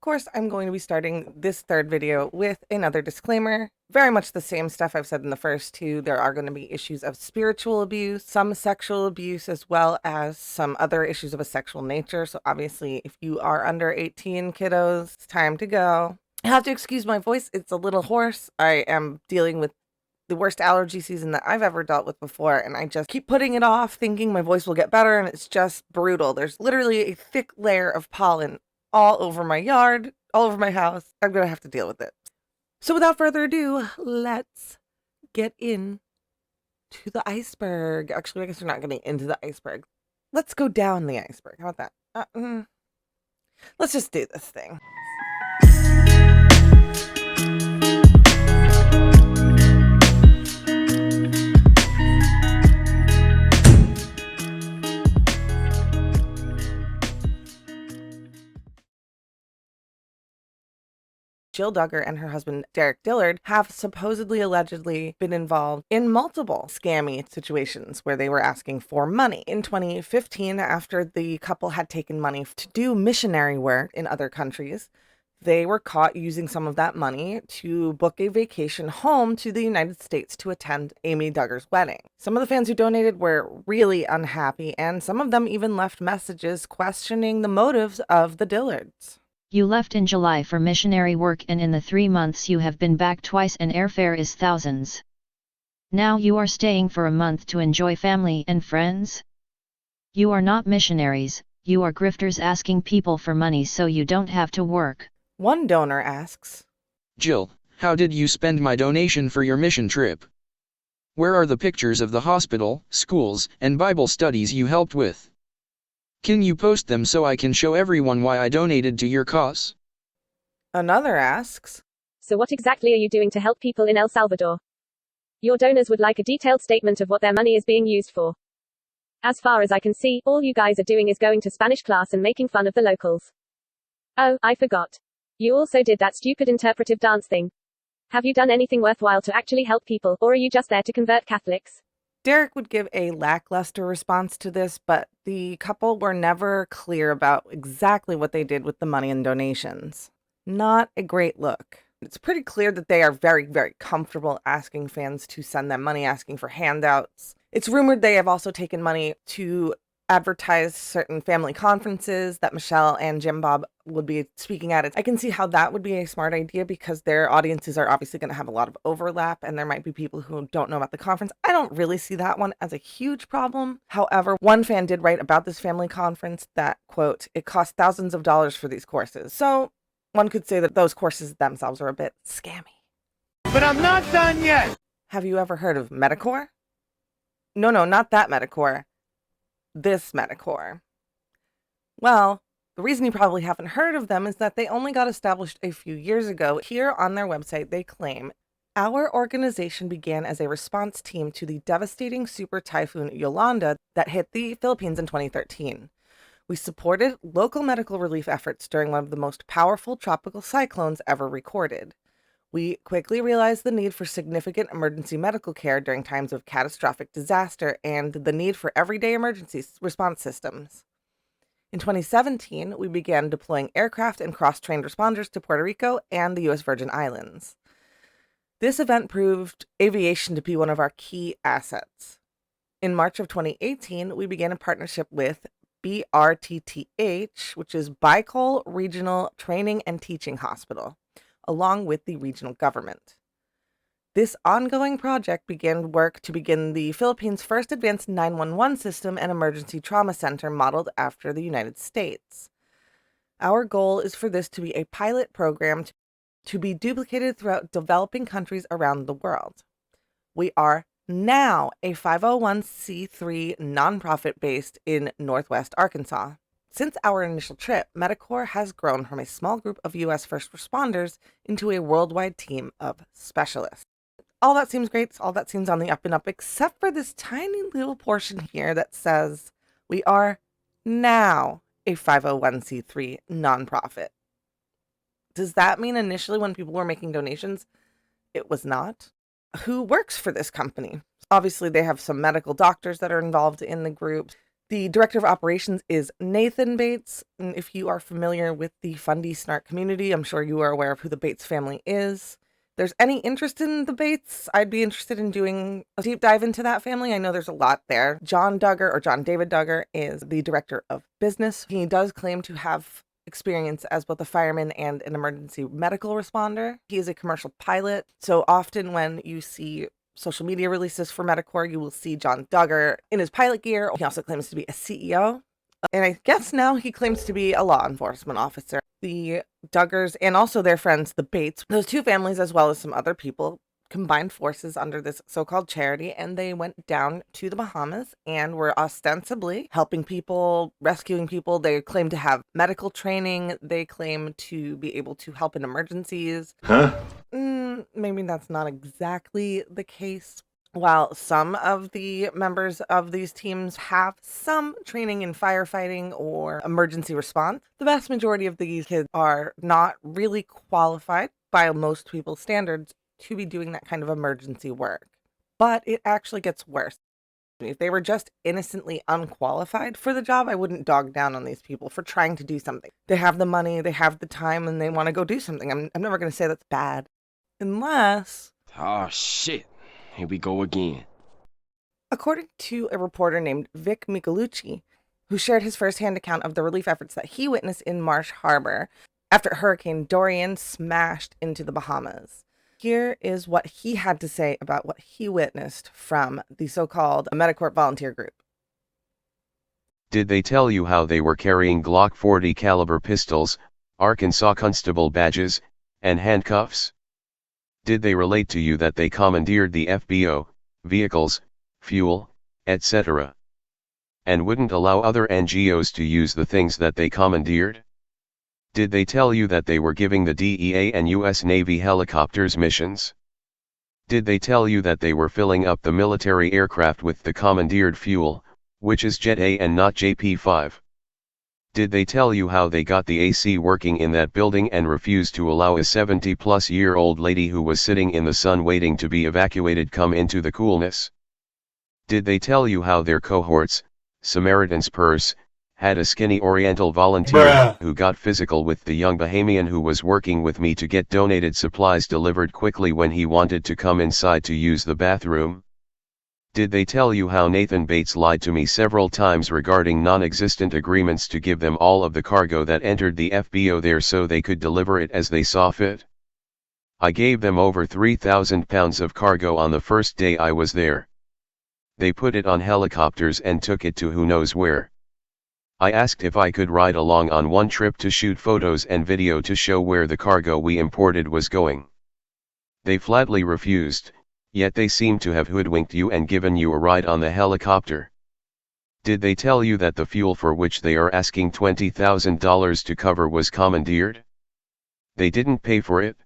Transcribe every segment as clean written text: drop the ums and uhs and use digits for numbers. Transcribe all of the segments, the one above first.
course, I'm going to be starting this third video with another disclaimer. Very much the same stuff I've said in the first two. There are going to be issues of spiritual abuse, some sexual abuse, as well as some other issues of a sexual nature. So obviously, if you are under 18, kiddos, it's time to go. I have to excuse my voice. It's a little hoarse. I am dealing with the worst allergy season that I've ever dealt with before, and I just keep putting it off, thinking my voice will get better, and it's just brutal. There's literally a thick layer of pollen all over my yard, all over my house. I'm gonna have to deal with it. So without further ado, let's get in to the iceberg. Actually, I guess we're not getting into the iceberg. Let's go down the iceberg. How about that? Let's just do this thing. Jill Duggar and her husband, Derek Dillard, have supposedly allegedly been involved in multiple scammy situations where they were asking for money. In 2015, after the couple had taken money to do missionary work in other countries, they were caught using some of that money to book a vacation home to the United States to attend Amy Duggar's wedding. Some of the fans who donated were really unhappy, and some of them even left messages questioning the motives of the Dillards. You left in July for missionary work, and in the 3 months you have been back twice and airfare is thousands. Now you are staying for a month to enjoy family and friends? You are not missionaries, you are grifters asking people for money so you don't have to work. One donor asks, Jill, how did you spend my donation for your mission trip? Where are the pictures of the hospital, schools, and Bible studies you helped with? Can you post them so I can show everyone why I donated to your cause? Another asks, So what exactly are you doing to help people in El Salvador? Your donors would like a detailed statement of what their money is being used for. As far as I can see, all you guys are doing is going to Spanish class and making fun of the locals. Oh, I forgot. You also did that stupid interpretive dance thing. Have you done anything worthwhile to actually help people, or are you just there to convert Catholics? Derek would give a lackluster response to this, but the couple were never clear about exactly what they did with the money and donations. Not a great look. It's pretty clear that they are very, very comfortable asking fans to send them money, asking for handouts. It's rumored they have also taken money to advertise certain family conferences that Michelle and Jim Bob would be speaking at. I can see how that would be a smart idea because their audiences are obviously going to have a lot of overlap, and there might be people who don't know about the conference. I don't really see that one as a huge problem. However, one fan did write about this family conference that, quote, it costs thousands of dollars for these courses. So one could say that those courses themselves are a bit scammy. But I'm not done yet! Have you ever heard of Medicore? No, not that Medicore. This Medicore. Well, the reason you probably haven't heard of them is that they only got established a few years ago. Here on their website, they claim, our organization began as a response team to the devastating super typhoon Yolanda that hit the Philippines in 2013. We supported local medical relief efforts during one of the most powerful tropical cyclones ever recorded. We quickly realized the need for significant emergency medical care during times of catastrophic disaster and the need for everyday emergency response systems. In 2017, we began deploying aircraft and cross-trained responders to Puerto Rico and the U.S. Virgin Islands. This event proved aviation to be one of our key assets. In March of 2018, we began a partnership with BRTTH, which is Bicol Regional Training and Teaching Hospital, along with the regional government. This ongoing project began work to begin the Philippines' first advanced 911 system and emergency trauma center modeled after the United States. Our goal is for this to be a pilot program to be duplicated throughout developing countries around the world. We are now a 501c3 nonprofit based in Northwest Arkansas. Since our initial trip, Medicore has grown from a small group of U.S. first responders into a worldwide team of specialists. All that seems great. All that seems on the up and up, except for this tiny little portion here that says we are now a 501c3 nonprofit. Does that mean initially when people were making donations, it was not? Who works for this company? Obviously, they have some medical doctors that are involved in the group. The director of operations is Nathan Bates. And if you are familiar with the Fundy Snark community, I'm sure you are aware of who the Bates family is. If there's any interest in the Bates, I'd be interested in doing a deep dive into that family. I know there's a lot there. John Duggar, or John David Duggar, is the director of business. He does claim to have experience as both a fireman and an emergency medical responder. He is a commercial pilot. So often when you see social media releases for Medicore, you will see John Duggar in his pilot gear. He also claims to be a CEO. And I guess now he claims to be a law enforcement officer. The Duggars and also their friends, the Bates, those two families, as well as some other people, combined forces under this so-called charity, and they went down to the Bahamas and were ostensibly helping people, rescuing people. They claim to have medical training. They claim to be able to help in emergencies. Huh? Maybe that's not exactly the case. While some of the members of these teams have some training in firefighting or emergency response, the vast majority of these kids are not really qualified by most people's standards to be doing that kind of emergency work. But it actually gets worse. If they were just innocently unqualified for the job, I wouldn't dog down on these people for trying to do something. They have the money, they have the time, and they want to go do something. I'm never going to say that's bad. Unless, Oh shit. Here we go again. according to a reporter named Vic Michelucci, who shared his firsthand account of the relief efforts that he witnessed in Marsh Harbor after Hurricane Dorian smashed into the Bahamas. Here is what he had to say about what he witnessed from the so-called Medicorp volunteer group. Did they tell you how they were carrying Glock 40 caliber pistols, Arkansas constable badges, and handcuffs? Did they relate to you that they commandeered the FBO, vehicles, fuel, etc., and wouldn't allow other NGOs to use the things that they commandeered? Did they tell you that they were giving the DEA and US Navy helicopters missions? Did they tell you that they were filling up the military aircraft with the commandeered fuel, which is Jet A and not JP5? Did they tell you how they got the AC working in that building and refused to allow a 70-plus-year-old lady who was sitting in the sun waiting to be evacuated come into the coolness? Did they tell you how their cohorts, Samaritan's Purse, had a skinny Oriental volunteer who got physical with the young Bahamian who was working with me to get donated supplies delivered quickly when he wanted to come inside to use the bathroom? Did they tell you how Nathan Bates lied to me several times regarding non-existent agreements to give them all of the cargo that entered the FBO there so they could deliver it as they saw fit? I gave them over 3,000 pounds of cargo on the first day I was there. They put it on helicopters and took it to who knows where. I asked if I could ride along on one trip to shoot photos and video to show where the cargo we imported was going. They flatly refused, yet they seem to have hoodwinked you and given you a ride on the helicopter. Did they tell you that the fuel for which they are asking $20,000 to cover was commandeered? They didn't pay for it.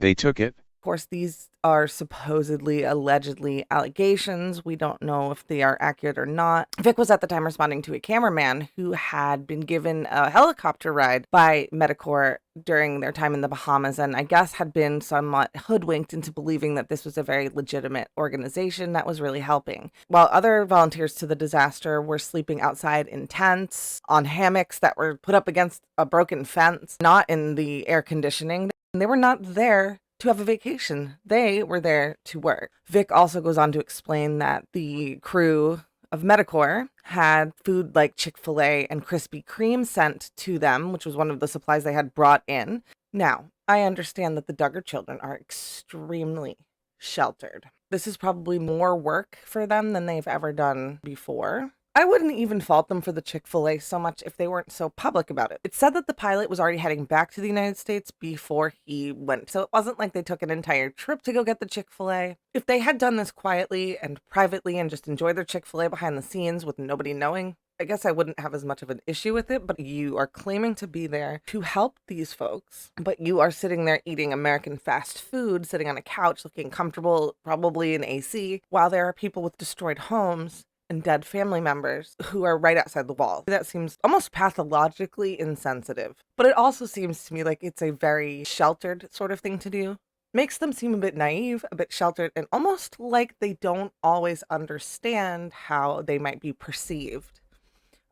They took it. Of course, these are supposedly, allegedly allegations. We don't know if they are accurate or not. Vic was at the time responding to a cameraman who had been given a helicopter ride by Medicore during their time in the Bahamas, and I guess had been somewhat hoodwinked into believing that this was a very legitimate organization that was really helping. While other volunteers to the disaster were sleeping outside in tents, on hammocks that were put up against a broken fence, not in the air conditioning, they were not there to have a vacation. They were there to work. Vic also goes on to explain that the crew of Medicore had food like Chick-fil-A and Krispy Kreme sent to them, which was one of the supplies they had brought in. Now, I understand that the Duggar children are extremely sheltered. This is probably more work for them than they've ever done before. I wouldn't even fault them for the Chick-fil-A so much if they weren't so public about it. It said that the pilot was already heading back to the United States before he went, so it wasn't like they took an entire trip to go get the Chick-fil-A. If they had done this quietly and privately and just enjoyed their Chick-fil-A behind the scenes with nobody knowing, I guess I wouldn't have as much of an issue with it, but you are claiming to be there to help these folks, but you are sitting there eating American fast food, sitting on a couch looking comfortable, probably in AC, while there are people with destroyed homes and dead family members who are right outside the wall. That seems almost pathologically insensitive. But it also seems to me like it's a very sheltered sort of thing to do. Makes them seem a bit naive, a bit sheltered, and almost like they don't always understand how they might be perceived.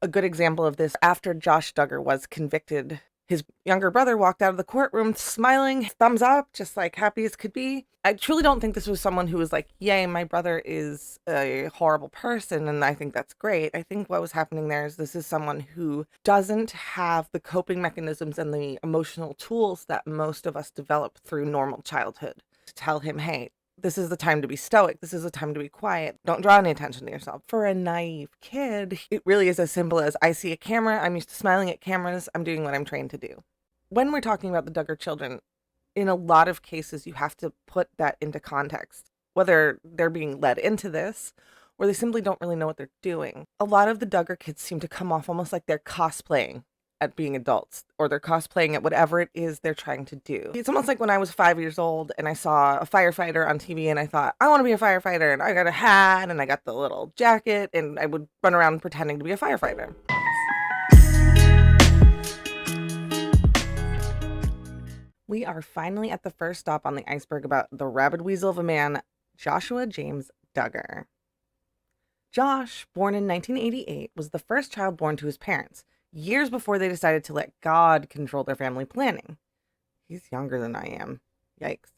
A good example of this, after Josh Duggar was convicted, his younger brother walked out of the courtroom smiling, thumbs up, just like happy as could be. I truly don't think this was someone who was like, yay, my brother is a horrible person, and I think that's great. I think what was happening there is this is someone who doesn't have the coping mechanisms and the emotional tools that most of us develop through normal childhood. To tell him, hey, this is the time to be stoic. This is the time to be quiet. Don't draw any attention to yourself. For a naive kid, it really is as simple as I see a camera. I'm used to smiling at cameras. I'm doing what I'm trained to do. When we're talking about the Duggar children, in a lot of cases, you have to put that into context, whether they're being led into this or they simply don't really know what they're doing. A lot of the Duggar kids seem to come off almost like they're cosplaying at being adults, or they're cosplaying at whatever it is they're trying to do. It's almost like when I was 5 years old and I saw a firefighter on TV and I thought, I want to be a firefighter, and I got a hat and I got the little jacket and I would run around pretending to be a firefighter. We are finally at the first stop on the iceberg about the rabid weasel of a man, Joshua James Duggar. Josh, born in 1988, was the first child born to his parents, years before they decided to let God control their family planning. He's younger than I am. Yikes.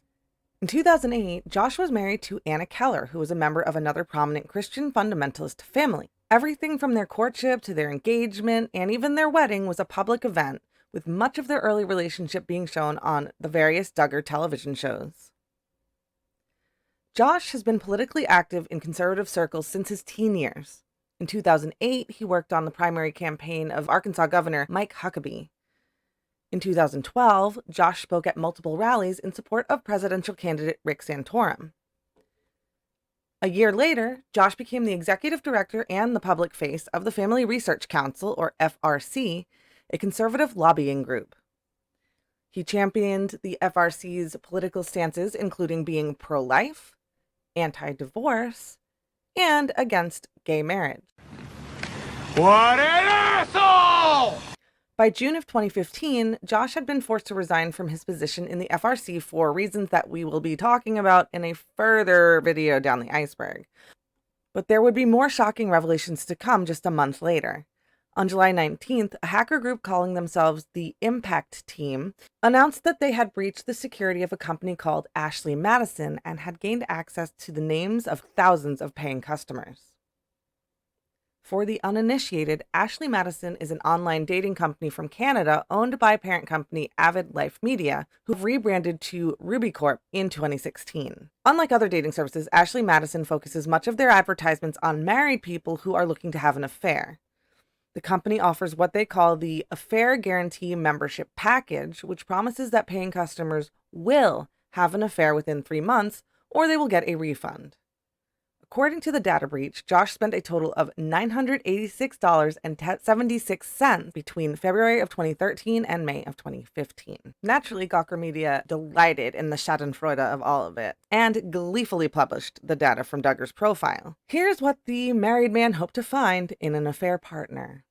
In 2008, Josh was married to Anna Keller, who was a member of another prominent Christian fundamentalist family. Everything from their courtship to their engagement and even their wedding was a public event, with much of their early relationship being shown on the various Duggar television shows. Josh has been politically active in conservative circles since his teen years. In 2008, he worked on the primary campaign of Arkansas Governor Mike Huckabee. In 2012, Josh spoke at multiple rallies in support of presidential candidate Rick Santorum. A year later, Josh became the executive director and the public face of the Family Research Council, or FRC, a conservative lobbying group. He championed the FRC's political stances, including being pro-life, anti-divorce, and against gay marriage. What an asshole! By June of 2015, Josh had been forced to resign from his position in the FRC for reasons that we will be talking about in a further video down the iceberg. But there would be more shocking revelations to come just a month later. On July 19th, a hacker group calling themselves the Impact Team announced that they had breached the security of a company called Ashley Madison and had gained access to the names of thousands of paying customers. For the uninitiated, Ashley Madison is an online dating company from Canada owned by parent company Avid Life Media, who've rebranded to Ruby Corp in 2016. Unlike other dating services, Ashley Madison focuses much of their advertisements on married people who are looking to have an affair. The company offers what they call the Affair Guarantee membership package, which promises that paying customers will have an affair within 3 months, or they will get a refund. According to the data breach, Josh spent a total of $986.76 between February of 2013 and May of 2015. Naturally, Gawker Media delighted in the schadenfreude of all of it, and gleefully published the data from Duggar's profile. Here's what the married man hoped to find in an affair partner.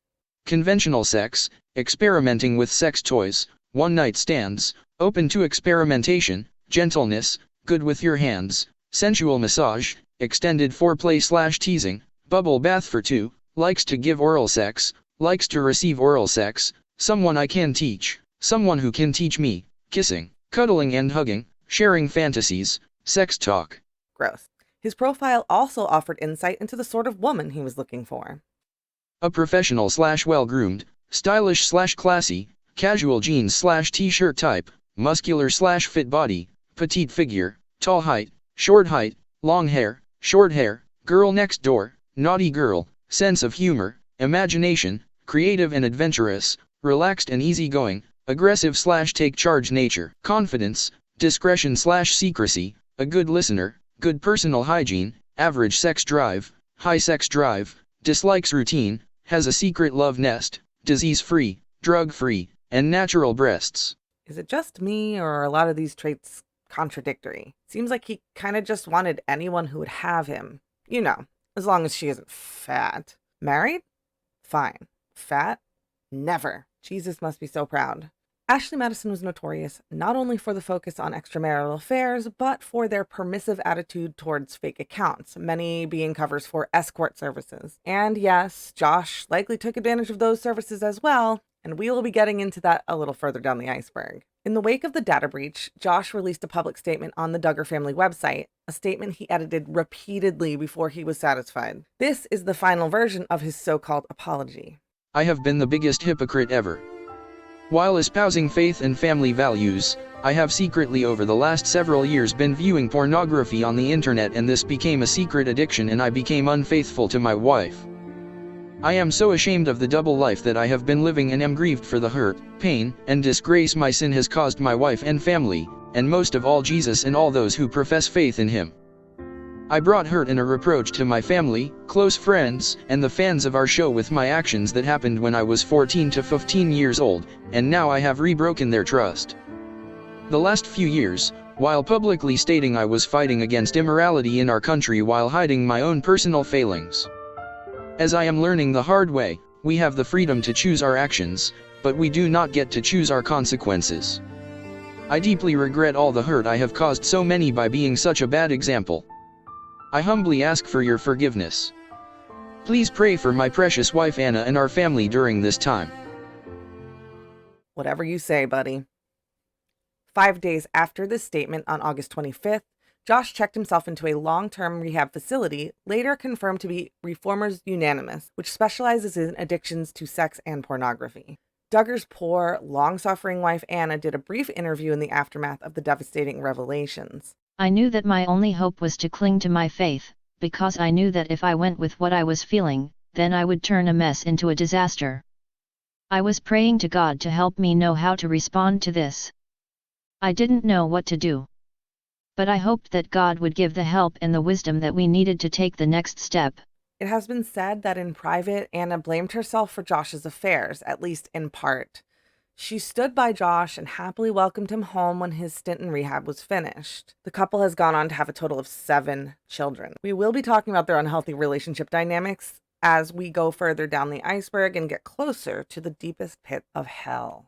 Conventional sex, experimenting with sex toys, one-night stands, open to experimentation, gentleness, good with your hands, sensual massage, extended foreplay/teasing, bubble bath for two, likes to give oral sex, likes to receive oral sex, someone I can teach, someone who can teach me, kissing, cuddling and hugging, sharing fantasies, sex talk. Gross. His profile also offered insight into the sort of woman he was looking for. A professional/well-groomed, stylish/classy, casual jeans/t-shirt type, muscular/fit body, petite figure, tall height, long hair, short hair, girl next door, naughty girl, sense of humor, imagination, creative and adventurous, relaxed and easygoing, aggressive/take charge nature, confidence, discretion/secrecy, a good listener, good personal hygiene, average sex drive, high sex drive, dislikes routine, has a secret love nest, disease-free, drug-free, and natural breasts. Is it just me, or are a lot of these traits contradictory? Seems like he kind of just wanted anyone who would have him. You know, as long as she isn't fat. Married? Fine. Fat? Never. Jesus must be so proud. Ashley Madison was notorious not only for the focus on extramarital affairs, but for their permissive attitude towards fake accounts, many being covers for escort services. And yes, Josh likely took advantage of those services as well, and we will be getting into that a little further down the iceberg. In the wake of the data breach, Josh released a public statement on the Duggar family website, a statement he edited repeatedly before he was satisfied. This is the final version of his so-called apology. I have been the biggest hypocrite ever. While espousing faith and family values, I have secretly over the last several years been viewing pornography on the internet, and this became a secret addiction and I became unfaithful to my wife. I am so ashamed of the double life that I have been living and am grieved for the hurt, pain, and disgrace my sin has caused my wife and family, and most of all Jesus and all those who profess faith in him. I brought hurt and a reproach to my family, close friends, and the fans of our show with my actions that happened when I was 14 to 15 years old, and now I have rebroken their trust. The last few years, while publicly stating I was fighting against immorality in our country while hiding my own personal failings. As I am learning the hard way, we have the freedom to choose our actions, but we do not get to choose our consequences. I deeply regret all the hurt I have caused so many by being such a bad example. I humbly ask for your forgiveness. Please pray for my precious wife Anna and our family during this time. Whatever you say, buddy. 5 days after this statement, on August 25th, Josh checked himself into a long-term rehab facility, later confirmed to be Reformers Unanimous, which specializes in addictions to sex and pornography. Duggar's poor, long-suffering wife Anna did a brief interview in the aftermath of the devastating revelations. I knew that my only hope was to cling to my faith, because I knew that if I went with what I was feeling, then I would turn a mess into a disaster. I was praying to God to help me know how to respond to this. I didn't know what to do. But I hoped that God would give the help and the wisdom that we needed to take the next step. It has been said that in private, Anna blamed herself for Josh's affairs, at least in part. She stood by Josh and happily welcomed him home when his stint in rehab was finished. The couple has gone on to have a total of 7 children. We will be talking about their unhealthy relationship dynamics as we go further down the iceberg and get closer to the deepest pit of hell.